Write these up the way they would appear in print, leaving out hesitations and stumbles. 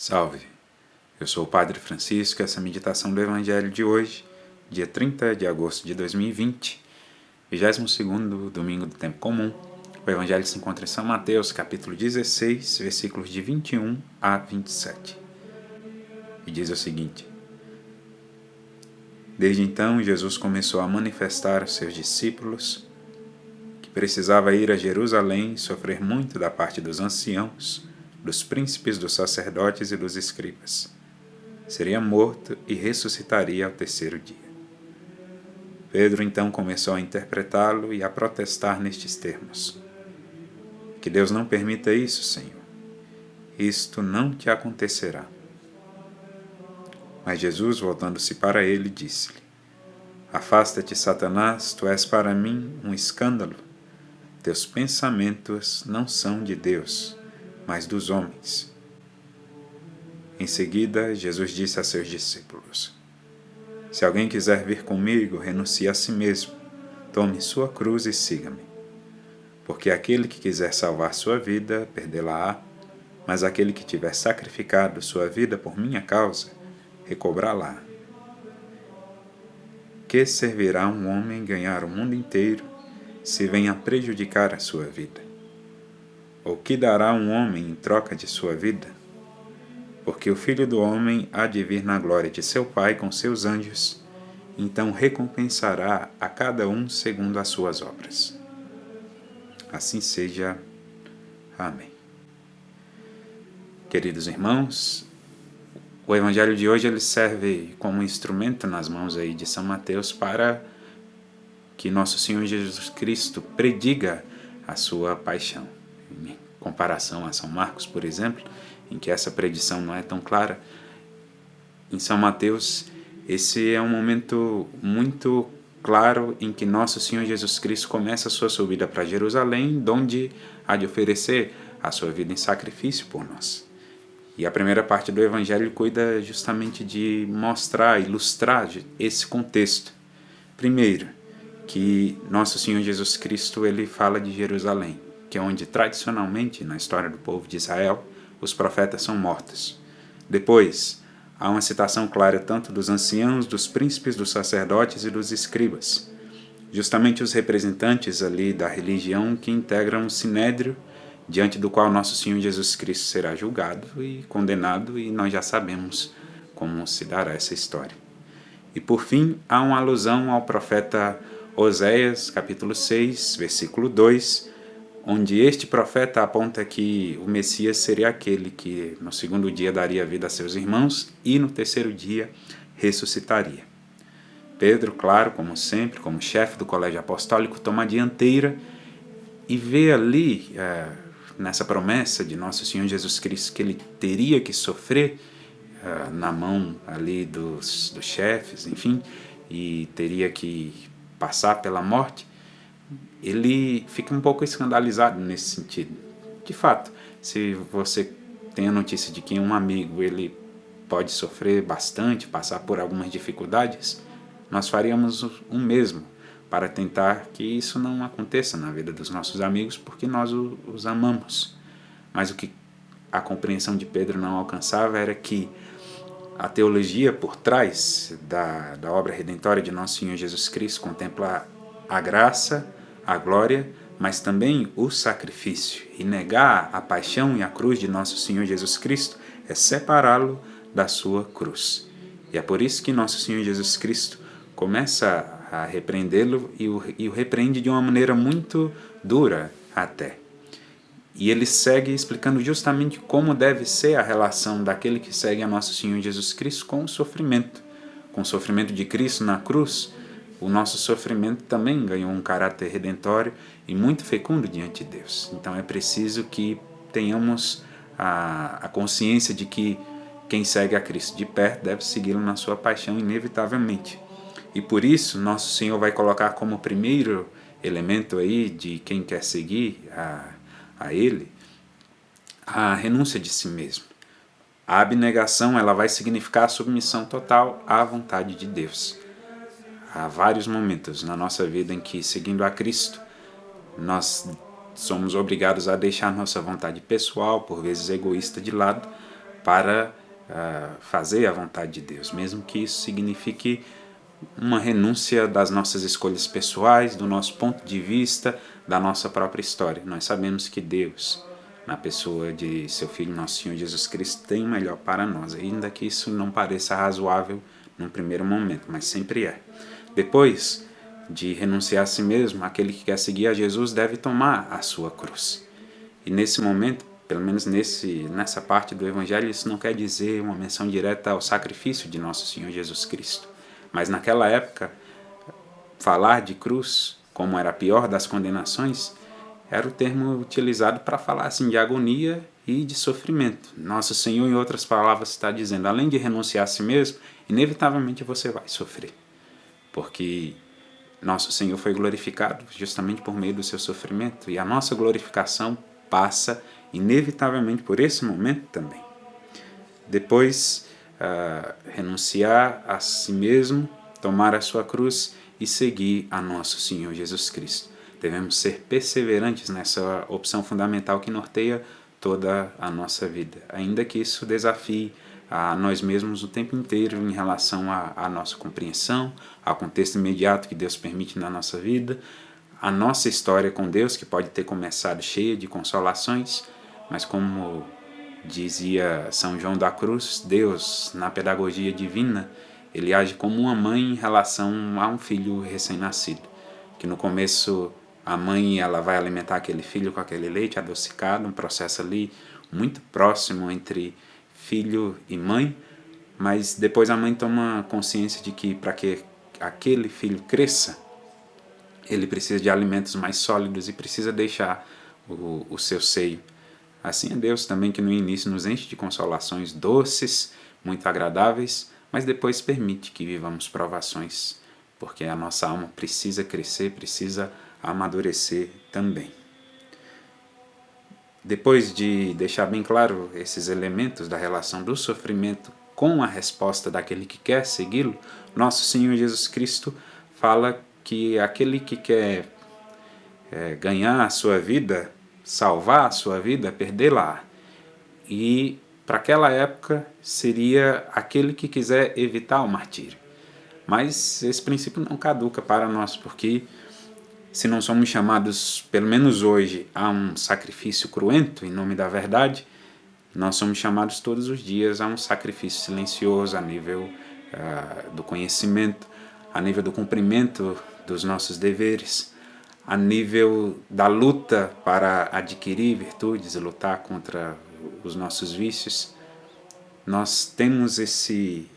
Salve! Eu sou o Padre Francisco e essa meditação do Evangelho de hoje, dia 30 de agosto de 2020, 22º domingo do tempo comum. O Evangelho se encontra em São Mateus, capítulo 16, versículos de 21 a 27. E diz o seguinte: Desde então, Jesus começou a manifestar aos seus discípulos que precisava ir a Jerusalém e sofrer muito da parte dos anciãos, dos príncipes, dos sacerdotes e dos escribas. Seria morto e ressuscitaria ao terceiro dia. Pedro então começou a interpretá-lo e a protestar nestes termos: Que Deus não permita isso, Senhor. Isto não te acontecerá. Mas Jesus, voltando-se para ele, disse-lhe: Afasta-te, Satanás, tu és para mim um escândalo. Teus pensamentos não são de Deus, mas dos homens. Em seguida, Jesus disse a seus discípulos: Se alguém quiser vir comigo, renuncie a si mesmo, tome sua cruz e siga-me. Porque aquele que quiser salvar sua vida, perdê-la-á, mas aquele que tiver sacrificado sua vida por minha causa, recobrá-la. Que servirá um homem ganhar o mundo inteiro, se vem a prejudicar a sua vida? Ou que dará um homem em troca de sua vida? Porque o Filho do Homem há de vir na glória de seu Pai com seus anjos, então recompensará a cada um segundo as suas obras. Assim seja. Amém. Queridos irmãos, o Evangelho de hoje ele serve como instrumento nas mãos aí de São Mateus para que nosso Senhor Jesus Cristo prediga a sua paixão. Em comparação a São Marcos, por exemplo, em que essa predição não é tão clara, em São Mateus, esse é um momento muito claro em que nosso Senhor Jesus Cristo começa a sua subida para Jerusalém, onde há de oferecer a sua vida em sacrifício por nós. E a primeira parte do Evangelho cuida justamente de mostrar, ilustrar esse contexto. Primeiro, que nosso Senhor Jesus Cristo ele fala de Jerusalém, que é onde tradicionalmente, na história do povo de Israel, os profetas são mortos. Depois, há uma citação clara tanto dos anciãos, dos príncipes, dos sacerdotes e dos escribas, justamente os representantes ali da religião que integram o sinédrio, diante do qual nosso Senhor Jesus Cristo será julgado e condenado, e nós já sabemos como se dará essa história. E por fim, há uma alusão ao profeta Oséias, capítulo 6, versículo 2, onde este profeta aponta que o Messias seria aquele que no segundo dia daria vida a seus irmãos e no terceiro dia ressuscitaria. Pedro, claro, como sempre, como chefe do colégio apostólico, toma a dianteira e vê ali, nessa promessa de nosso Senhor Jesus Cristo, que ele teria que sofrer na mão ali dos chefes, enfim, e teria que passar pela morte. Ele fica um pouco escandalizado nesse sentido. De fato, se você tem a notícia de que um amigo ele pode sofrer bastante, passar por algumas dificuldades, nós faríamos o mesmo para tentar que isso não aconteça na vida dos nossos amigos, porque nós os amamos. Mas o que a compreensão de Pedro não alcançava era que a teologia por trás da obra redentória de nosso Senhor Jesus Cristo contempla a graça, a glória, mas também o sacrifício. E negar a paixão e a cruz de nosso Senhor Jesus Cristo é separá-lo da sua cruz. E é por isso que nosso Senhor Jesus Cristo começa a repreendê-lo e o repreende de uma maneira muito dura até. E ele segue explicando justamente como deve ser a relação daquele que segue a nosso Senhor Jesus Cristo com o sofrimento. Com o sofrimento de Cristo na cruz, o nosso sofrimento também ganhou um caráter redentório e muito fecundo diante de Deus. Então é preciso que tenhamos a consciência de que quem segue a Cristo de perto deve segui-lo na sua paixão inevitavelmente. E por isso nosso Senhor vai colocar como primeiro elemento aí de quem quer seguir a Ele a renúncia de si mesmo. A abnegação ela vai significar a submissão total à vontade de Deus. Há vários momentos na nossa vida em que, seguindo a Cristo, nós somos obrigados a deixar nossa vontade pessoal, por vezes egoísta, de lado, para fazer a vontade de Deus, mesmo que isso signifique uma renúncia das nossas escolhas pessoais, do nosso ponto de vista, da nossa própria história. Nós sabemos que Deus, na pessoa de seu Filho, nosso Senhor Jesus Cristo, tem o melhor para nós, ainda que isso não pareça razoável num primeiro momento, mas sempre é. Depois de renunciar a si mesmo, aquele que quer seguir a Jesus deve tomar a sua cruz. E nesse momento, pelo menos nessa parte do Evangelho, isso não quer dizer uma menção direta ao sacrifício de nosso Senhor Jesus Cristo. Mas naquela época, falar de cruz, como era a pior das condenações, era o termo utilizado para falar assim, de agonia e de sofrimento. Nosso Senhor, em outras palavras, está dizendo, além de renunciar a si mesmo, inevitavelmente você vai sofrer. Porque nosso Senhor foi glorificado justamente por meio do seu sofrimento, e a nossa glorificação passa inevitavelmente por esse momento também. Depois, renunciar a si mesmo, tomar a sua cruz e seguir a nosso Senhor Jesus Cristo. Devemos ser perseverantes nessa opção fundamental que norteia toda a nossa vida, ainda que isso desafie a nós mesmos o tempo inteiro em relação à nossa compreensão, ao contexto imediato que Deus permite na nossa vida, a nossa história com Deus, que pode ter começado cheia de consolações, mas como dizia São João da Cruz, Deus, na pedagogia divina, ele age como uma mãe em relação a um filho recém-nascido, que no começo a mãe ela vai alimentar aquele filho com aquele leite adocicado, um processo ali muito próximo entre filho e mãe, mas depois a mãe toma consciência de que para que aquele filho cresça, ele precisa de alimentos mais sólidos e precisa deixar o seu seio. Assim é Deus também, que no início nos enche de consolações doces, muito agradáveis, mas depois permite que vivamos provações, porque a nossa alma precisa crescer, precisa amadurecer também. Depois de deixar bem claro esses elementos da relação do sofrimento com a resposta daquele que quer segui-lo, nosso Senhor Jesus Cristo fala que aquele que quer ganhar a sua vida, salvar a sua vida, perdê-la. E para aquela época seria aquele que quiser evitar o martírio. Mas esse princípio não caduca para nós, porque se não somos chamados, pelo menos hoje, a um sacrifício cruento em nome da verdade, nós somos chamados todos os dias a um sacrifício silencioso a nível do conhecimento, a nível do cumprimento dos nossos deveres, a nível da luta para adquirir virtudes e lutar contra os nossos vícios. Nós temos esse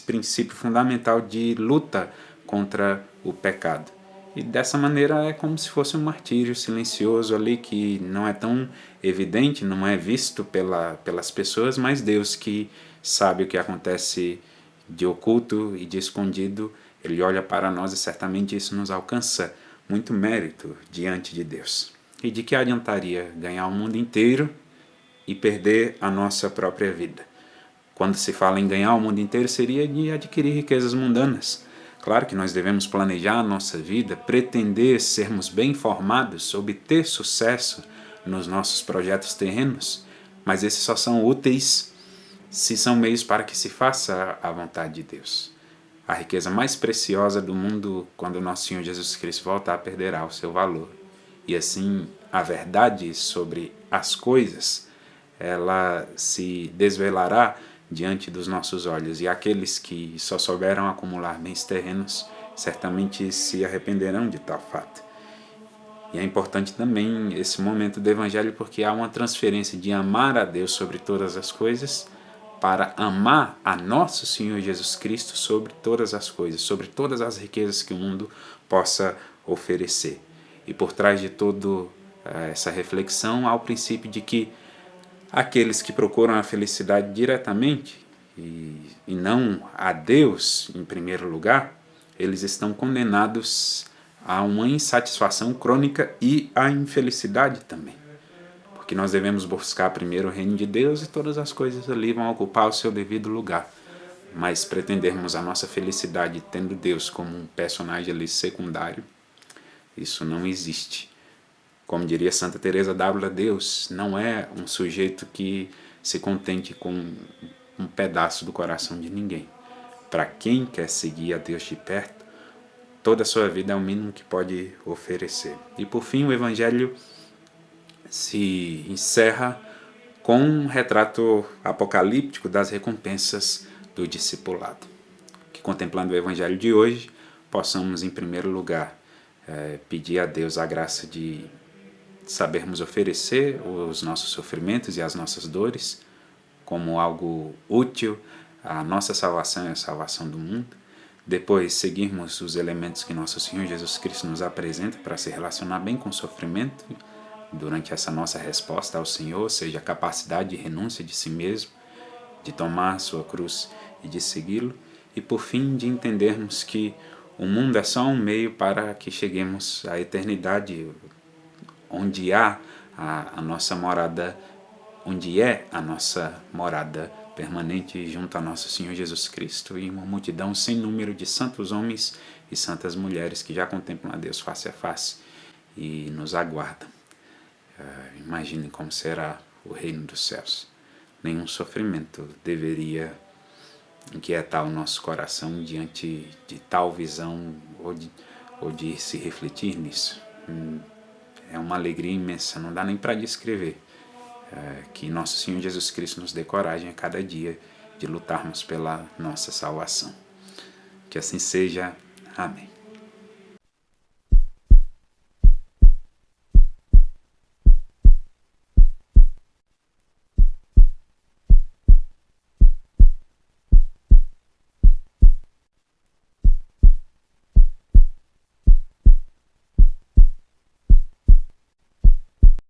princípio fundamental de luta contra o pecado. E dessa maneira é como se fosse um martírio silencioso ali, que não é tão evidente, não é visto pelas pessoas, mas Deus, que sabe o que acontece de oculto e de escondido, Ele olha para nós e certamente isso nos alcança muito mérito diante de Deus. E de que adiantaria ganhar o mundo inteiro e perder a nossa própria vida? Quando se fala em ganhar o mundo inteiro, seria de adquirir riquezas mundanas. Claro que nós devemos planejar a nossa vida, pretender sermos bem informados, obter sucesso nos nossos projetos terrenos, mas esses só são úteis se são meios para que se faça a vontade de Deus. A riqueza mais preciosa do mundo, quando o nosso Senhor Jesus Cristo voltar, perderá o seu valor. E assim, a verdade sobre as coisas, ela se desvelará diante dos nossos olhos, e aqueles que só souberam acumular bens terrenos certamente se arrependerão de tal fato. E é importante também esse momento do Evangelho, porque há uma transferência de amar a Deus sobre todas as coisas para amar a nosso Senhor Jesus Cristo sobre todas as coisas, sobre todas as riquezas que o mundo possa oferecer. E por trás de toda essa reflexão há o princípio de que aqueles que procuram a felicidade diretamente e não a Deus em primeiro lugar, eles estão condenados a uma insatisfação crônica e à infelicidade também. Porque nós devemos buscar primeiro o reino de Deus e todas as coisas ali vão ocupar o seu devido lugar. Mas pretendermos a nossa felicidade tendo Deus como um personagem ali secundário, isso não existe. Como diria Santa Teresa d'Ávila, Deus não é um sujeito que se contente com um pedaço do coração de ninguém. Para quem quer seguir a Deus de perto, toda a sua vida é o mínimo que pode oferecer. E por fim, o Evangelho se encerra com um retrato apocalíptico das recompensas do discipulado. Que, contemplando o Evangelho de hoje, possamos, em primeiro lugar, pedir a Deus a graça de sabermos oferecer os nossos sofrimentos e as nossas dores como algo útil à nossa salvação e à salvação do mundo. Depois, seguirmos os elementos que nosso Senhor Jesus Cristo nos apresenta para se relacionar bem com o sofrimento durante essa nossa resposta ao Senhor, seja a capacidade de renúncia de si mesmo, de tomar a sua cruz e de segui-lo. E por fim, de entendermos que o mundo é só um meio para que cheguemos à eternidade, onde há a nossa morada, onde é a nossa morada permanente junto a nosso Senhor Jesus Cristo e uma multidão sem número de santos homens e santas mulheres que já contemplam a Deus face a face e nos aguardam. Imaginem como será o reino dos céus. Nenhum sofrimento deveria inquietar o nosso coração diante de tal visão ou de se refletir nisso. É uma alegria imensa, não dá nem para descrever. Que nosso Senhor Jesus Cristo nos dê coragem a cada dia de lutarmos pela nossa salvação. Que assim seja. Amém.